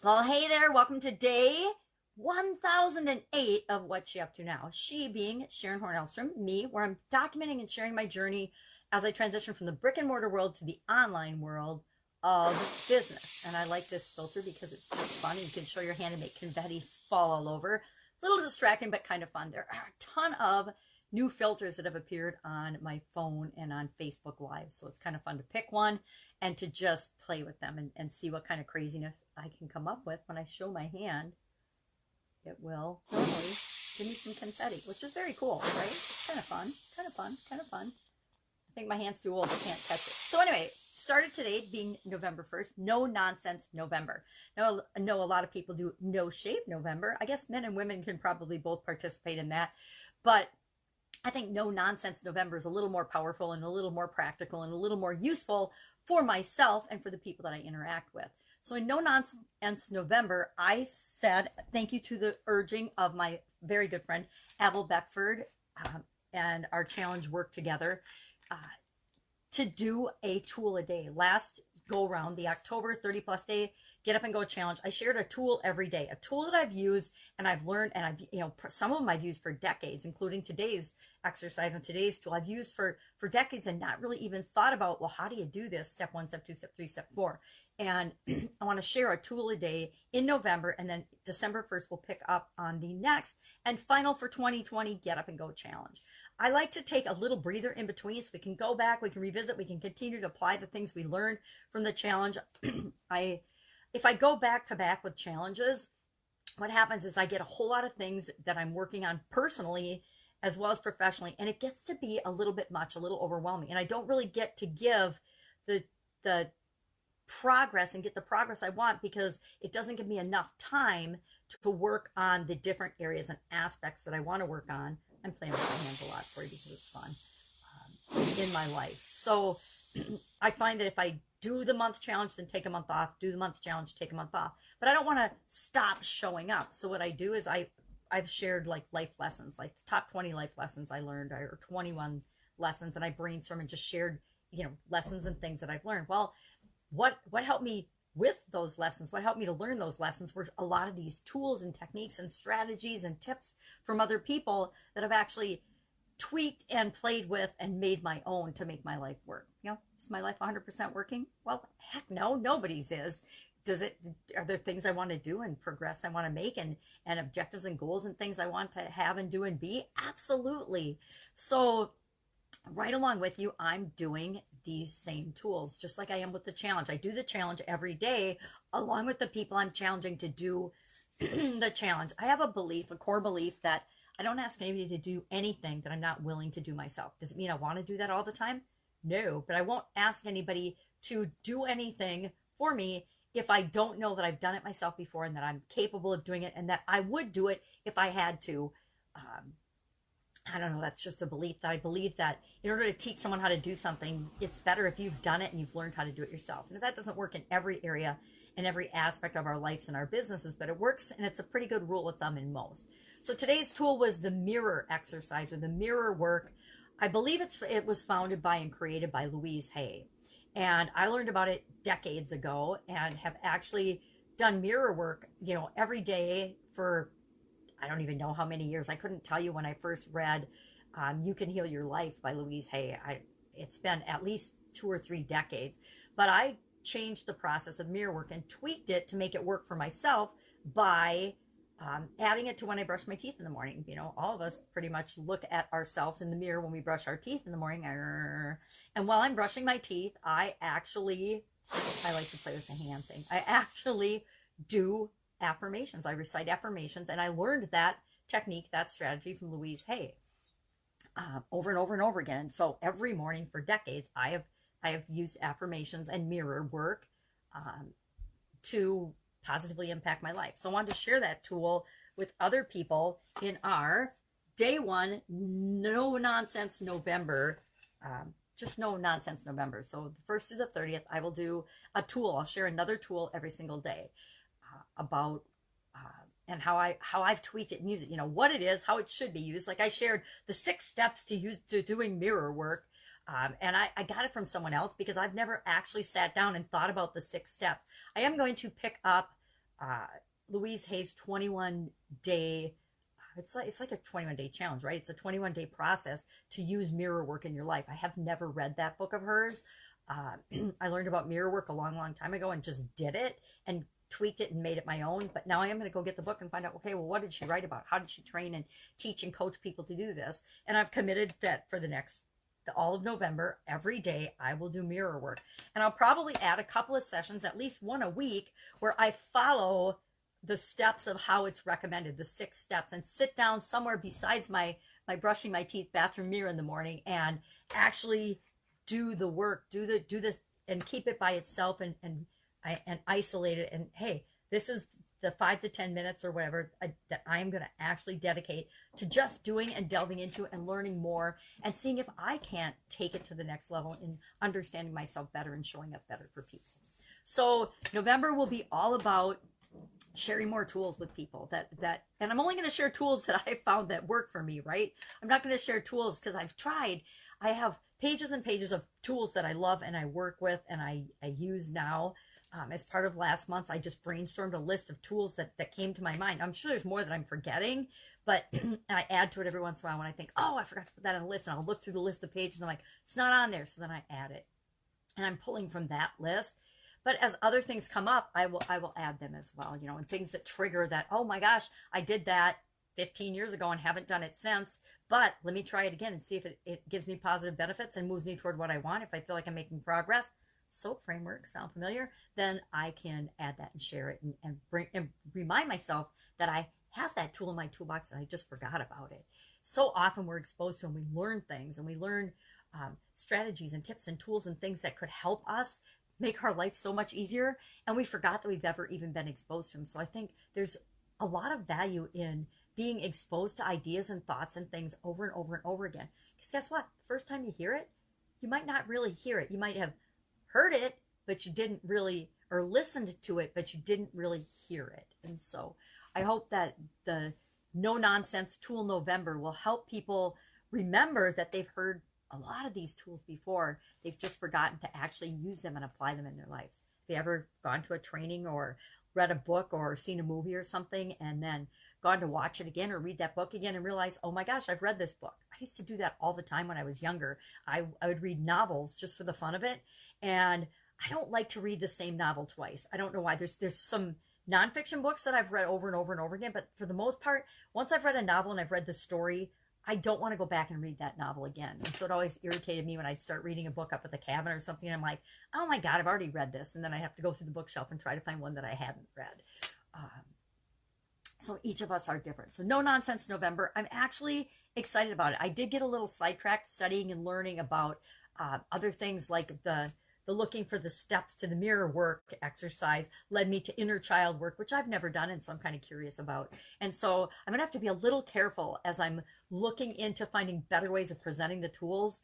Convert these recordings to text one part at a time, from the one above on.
Well, hey there. Welcome to day 1008 of What's She Up To Now. She being Sharon Horne-Ellstrom, me, where I'm documenting and sharing my journey as I transition from the brick and mortar world to the online world of business. And I like this filter because it's just fun. You can show your hand and make confetti fall all over. A little distracting, but kind of fun. There are a ton of new filters that have appeared on my phone and on Facebook Live. So it's kind of fun to pick one and to just play with them and see what kind of craziness I can come up with. When I show my hand, it will normally give me some confetti, which is very cool, right? It's kind of fun, kind of fun, kind of fun. I think my hand's too old, I can't catch it. So anyway, started today being November 1st, no nonsense November. Now, I know a lot of people do no shave November. I guess men and women can probably both participate in that, but I think no nonsense November is a little more powerful and a little more practical and a little more useful for myself and for the people that I interact with. So in no nonsense November, I said thank you to the urging of my very good friend Abel Beckford and our challenge work together to do a tool a day. Last go around, the October 30 plus day get up and go challenge, I shared a tool every day, a tool that I've used and I've learned, and I've, some of them I've used for decades, including today's exercise and today's tool I've used for decades and not really even thought about, well, how do you do this? Step 1, step 2, step 3, step 4. And I want to share a tool a day in November, and then December 1st we'll pick up on the next and final for 2020 get up and go challenge. I like to take a little breather in between so we can go back, we can revisit, we can continue to apply the things we learned from the challenge. If I go back to back with challenges, what happens is I get a whole lot of things that I'm working on personally as well as professionally, and it gets to be a little bit much, a little overwhelming, and I don't really get to give the progress and get the progress I want because it doesn't give me enough time to work on the different areas and aspects that I want to work on. I'm playing with my hands a lot for you because it's fun in my life. So I find that if I do the month challenge, then take a month off, do the month challenge, take a month off. But I don't want to stop showing up. So what I do is I've shared like life lessons, like the top 20 life lessons I learned, or 21 lessons, and I brainstormed and just shared, lessons and things that I've learned. Well, what helped me with those lessons, what helped me to learn those lessons were a lot of these tools and techniques and strategies and tips from other people that have actually tweaked and played with and made my own to make my life work. Is my life 100% working? Well, heck no, nobody's is. Are there things I want to do and progress I want to make and objectives and goals and things I want to have and do and be? Absolutely. So right along with you, I'm doing these same tools, just like I am with the challenge. I do the challenge every day along with the people I'm challenging to do the challenge. I have a core belief that I don't ask anybody to do anything that I'm not willing to do myself. Does it mean I want to do that all the time? No, but I won't ask anybody to do anything for me if I don't know that I've done it myself before and that I'm capable of doing it and that I would do it if I had to. I don't know, that's just a belief that I believe that in order to teach someone how to do something, it's better if you've done it and you've learned how to do it yourself. And that doesn't work in every area and every aspect of our lives and our businesses, but it works, and it's a pretty good rule of thumb in most. So today's tool was the mirror exercise, or the mirror work. I believe it was founded by and created by Louise Hay. And I learned about it decades ago and have actually done mirror work, every day for I don't even know how many years. I couldn't tell you when I first read You Can Heal Your Life by Louise Hay. It's been at least 2 or 3 decades. But I changed the process of mirror work and tweaked it to make it work for myself by adding it to when I brush my teeth in the morning. All of us pretty much look at ourselves in the mirror when we brush our teeth in the morning. And while I'm brushing my teeth, I like to play with the hand thing. I actually do affirmations. I recite affirmations, and I learned that technique, that strategy from Louise Hay over and over and over again. So every morning for decades, I have used affirmations and mirror work to positively impact my life. So I wanted to share that tool with other people in our day 1 no nonsense November. Just no nonsense November. So the 1st to the 30th, I will do a tool. I'll share another tool every single day about and how I've tweaked it and used it, what it is, how it should be used. Like I shared the 6 steps to doing mirror work. And I got it from someone else because I've never actually sat down and thought about the 6 steps. I am going to pick up uh, Louise Hay's 21-day, it's like a 21-day challenge, right? It's a 21-day process to use mirror work in your life. I have never read that book of hers. I learned about mirror work a long, long time ago and just did it and tweaked it and made it my own. But now I am going to go get the book and find out, okay, well, what did she write about? How did she train and teach and coach people to do this? And I've committed that for all of November, every day I will do mirror work. And I'll probably add a couple of sessions, at least one a week, where I follow the steps of how it's recommended, the 6 steps, and sit down somewhere besides my brushing my teeth bathroom mirror in the morning and actually do the work, do this, and keep it by itself and isolate it. And hey, this is the 5 to 10 minutes or whatever that I'm going to actually dedicate to just doing and delving into and learning more and seeing if I can't take it to the next level in understanding myself better and showing up better for people. So November will be all about sharing more tools with people and I'm only going to share tools that I found that work for me, right? I'm not going to share tools because I've tried. I have pages and pages of tools that I love and I work with and I use now. As part of last month, I just brainstormed a list of tools that came to my mind. I'm sure there's more that I'm forgetting, but I add to it every once in a while when I think, oh, I forgot to put that on the list, and I'll look through the list of pages and I'm like, it's not on there. So then I add it and I'm pulling from that list. But as other things come up, I will add them as well, and things that trigger that, oh my gosh, I did that 15 years ago and haven't done it since, but let me try it again and see if it gives me positive benefits and moves me toward what I want. If I feel like I'm making progress, SOAP framework, sound familiar? Then I can add that and share it and remind myself that I have that tool in my toolbox and I just forgot about it. So often we're exposed to and we learn things and we learn strategies and tips and tools and things that could help us make our life so much easier, and we forgot that we've ever even been exposed to them. So I think there's a lot of value in being exposed to ideas and thoughts and things over and over and over again. Because guess what? The first time you hear it, you might not really hear it. You might have heard it, but you didn't really, or listened to it, but you didn't really hear it. And so I hope that the No Nonsense Tool November will help people remember that they've heard a lot of these tools before. They've just forgotten to actually use them and apply them in their lives. Have you ever gone to a training or read a book or seen a movie or something and then gone to watch it again or read that book again and realize, oh my gosh, I've read this book? I used to do that all the time when I was younger. I would read novels just for the fun of it. And I don't like to read the same novel twice. I don't know why. There's some nonfiction books that I've read over and over and over again. But for the most part, once I've read a novel and I've read the story, I don't want to go back and read that novel again. And so it always irritated me when I'd start reading a book up at the cabin or something. And I'm like, oh my God, I've already read this. And then I have to go through the bookshelf and try to find one that I hadn't read. So each of us are different. So No Nonsense November, I'm actually excited about it. I did get a little sidetracked studying and learning about other things like the looking for the steps to the mirror work exercise led me to inner child work, which I've never done. And so I'm kind of curious about. And so I'm going to have to be a little careful as I'm looking into finding better ways of presenting the tools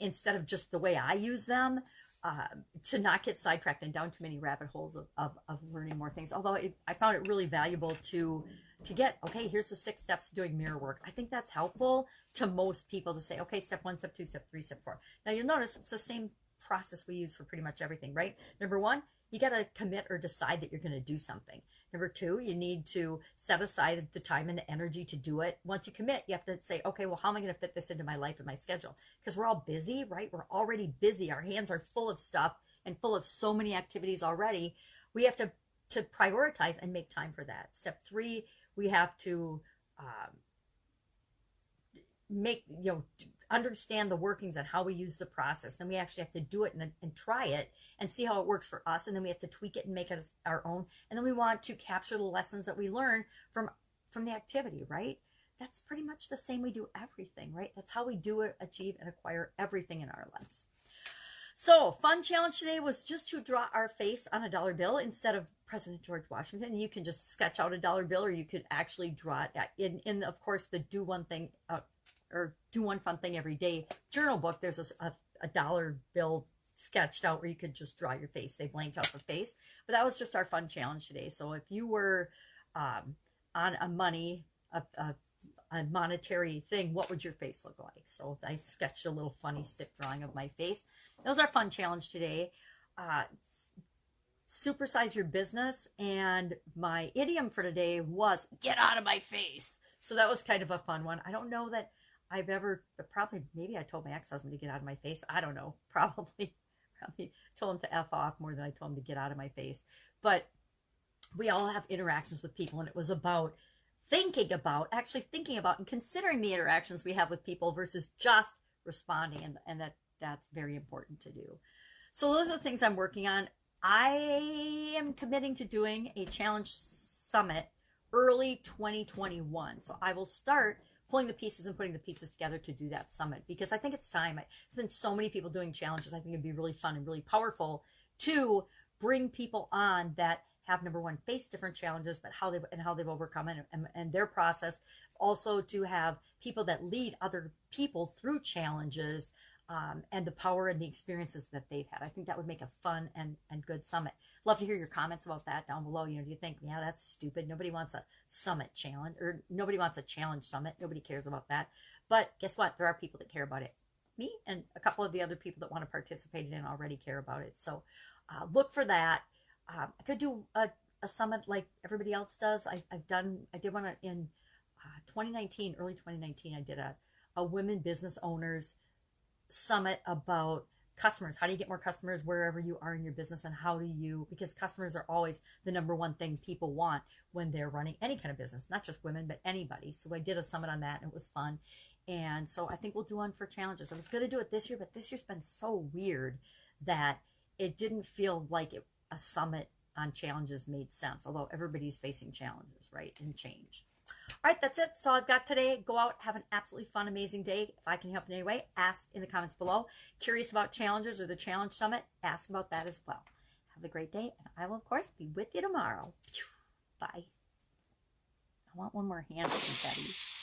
instead of just the way I use them, to not get sidetracked and down too many rabbit holes of learning more things. Although I found it really valuable to get, okay, here's the 6 steps to doing mirror work. I think that's helpful to most people to say, okay, step 1, step 2, step 3, step 4. Now you'll notice it's the same process we use for pretty much everything, right? Number 1, you got to commit or decide that you're going to do something. Number 2, you need to set aside the time and the energy to do it. Once you commit, you have to say, okay, well, how am I going to fit this into my life and my schedule? Because we're all busy, right? We're already busy. Our hands are full of stuff and full of so many activities already. We have to prioritize and make time for that. Step 3, we have to understand the workings and how we use the process. Then we actually have to do it and try it and see how it works for us. And then we have to tweak it and make it our own. And then we want to capture the lessons that we learn from the activity, right? That's pretty much the same. We do everything, right? That's how we do it, achieve, and acquire everything in our lives. So fun challenge today was just to draw our face on a dollar bill instead of President George Washington. You can just sketch out a dollar bill, or you could actually draw it in of course, the do one fun thing every day journal book. There's a dollar bill sketched out where you could just draw your face. They blanked out the face, but that was just our fun challenge today. So if you were on a monetary thing, what would your face look like? So I sketched a little funny stick drawing of my face. That was our fun challenge today. supersize your business. And my idiom for today was get out of my face. So that was kind of a fun one. I don't know that I've ever, but probably, maybe I told my ex-husband to get out of my face. I don't know. Probably told him to F off more than I told him to get out of my face. But we all have interactions with people, and it was about actually thinking about and considering the interactions we have with people versus just responding. And that's very important to do. So those are the things I'm working on. I am committing to doing a challenge summit early 2021. So I will start pulling the pieces and putting the pieces together to do that summit, because I think it's time. It's been so many people doing challenges. I think it'd be really fun and really powerful to bring people on that have, number one, faced different challenges, but how they've overcome it and their process. Also to have people that lead other people through challenges, and the power and the experiences that they've had. I think that would make a fun and good summit. Love to hear your comments about that down below. Do you think, yeah, that's stupid? Nobody wants a summit challenge, or nobody wants a challenge summit. Nobody cares about that. But guess what? There are people that care about it. Me and a couple of the other people that want to participate in it already care about it. So look for that. I could do a summit like everybody else does. I did one in 2019, early 2019. I did a women business owners summit about customers. How do you get more customers wherever you are in your business, and how do you, because customers are always the number one thing people want when they're running any kind of business, not just women, but anybody. So I did a summit on that, and it was fun. And so I think we'll do one for challenges. I was going to do it this year, but this year's been so weird that it didn't feel like a summit on challenges made sense, although everybody's facing challenges, right, and change. All right, that's it. That's all I've got today. Go out, have an absolutely fun, amazing day. If I can help in any way, ask in the comments below. Curious about challenges or the Challenge Summit, ask about that as well. Have a great day, and I will, of course, be with you tomorrow. Bye. I want one more hand, Betty.